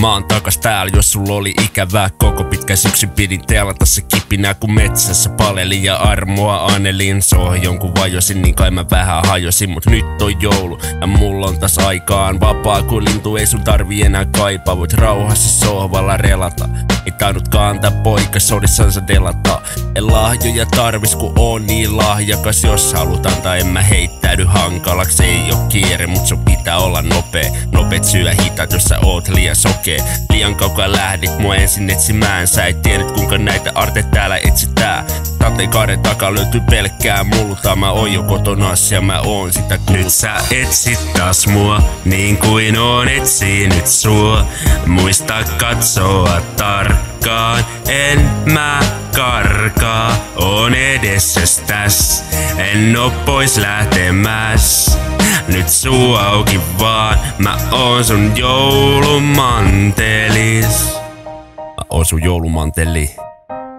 Mä oon takas täällä, jos sulla oli ikävää. Koko pitkä syksyn pidin telata se kipinä, kun metsässä paleli ja armoa anelin. Jonkun vajosin, niin kai mä vähän hajosin. Mut nyt on joulu ja mulla on taas aikaan vapaa kuin lintu, ei sun tarvii enää kaipaa. Voit rauhassa sohvalla relata. Ei tainnutkaan tää poika sodissansa delata. En lahjoja tarvis, kun on niin lahjakas. Jos haluat antaa, en mä heittäydy hankalaksi. Ei oo kiire, mut sun pitää olla nopee. Nopeet syö hitaat, jos sä oot liian sokee. Liian kaukaa lähdit mua ensin etsimään. Sä et tiennyt kuinka näitä arteja täällä etsitään. Sateenkaaren takaa löytyy pelkkää multaa. Mä oon jo kotonas ja mä oon sitä kultaa. Nyt sä etsit taas mua, niin kuin oon etsinyt sua. Muista katsoa tarkkaan, en mä karkaa. Oon edessäs täs, en oo pois lähtemäs. Nyt suu auki vaan, mä oon sun joulumantelis. Mä oon sun joulumanteli,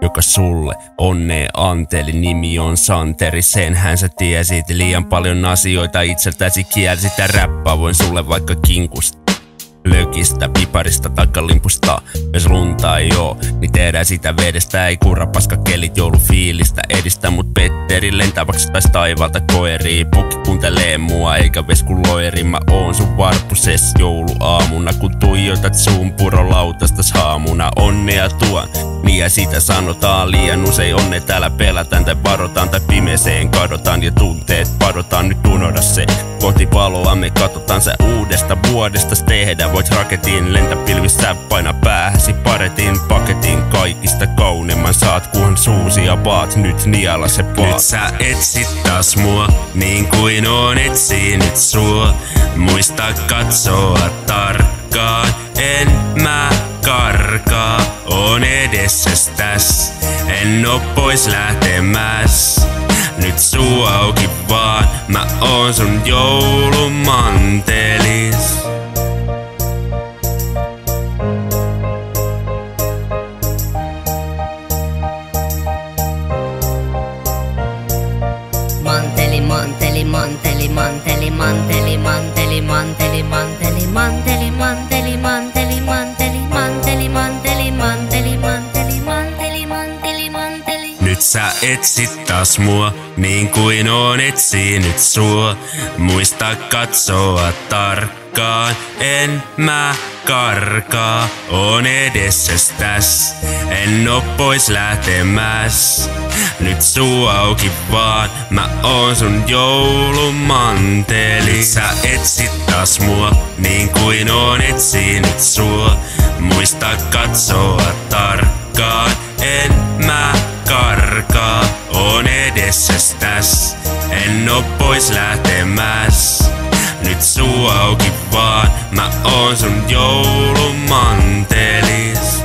joka sulle onnea anteli. Nimi on Santeri, senhän sä tiesit. Liian paljon asioita itseltäsi kielsit. Ja räppää voin sulle vaikka kinkusta, lökistä, piparista, takalimpusta. Jos lunta ei oo, niin tehdään sitä vedestä. Ei kurra paska kelit joulufiilistä edistä. Mut Petteri lentäväksi tais taivaalta koirii. Pukki kuuntelee mua eikä vesku loiri. Mä oon sun varppuses jouluaamuna, kun tuijotat suun purolautastas haamuna. Onnea tuon, niin ja sitä sanotaan. Liian usein onne täällä pelätään tai varotaan tai pimeeseen kadotaan. Ja tunteet padotaan, nyt unohda se. Kohti valoa me katsotaan se uudesta vuodesta tehdä. Voit raketin lentäpilvissä paina päähäsi paretin paketin. Kaikista kauneimman saat, kunhan suusi avaat. Nyt niala se paat. Nyt sä etsit taas mua, niin kuin oon etsinyt sua. Muista katsoa tarkkaan, en mä karkaa. Oon edessäs täs, en oo pois lähtemäs. Nyt suu auki vaan, mä oon sun joulumantelis. Manteli, manteli, manteli, manteli, manteli, manteli, manteli, manteli, manteli, manteli, manteli, manteli, manteli, manteli, manteli, manteli, manteli, manteli, manteli. Nyt sä etsit taas mua, niin kuin oon etsinyt sua. Muista katsoa tarkkaan, en mä karkaa. Oon edessäs täs, en oo pois lähtemäs. Nyt suu auki vaan, mä oon sun joulumanteli. Nyt sä etsit taas mua, niin kuin oon etsinyt sua. Muista katsoa tarkkaan, en mä karkaa. Oon edessäs täs, en oo pois lähtemäs. Nyt suu auki vaan, mä oon sun joulumantelis.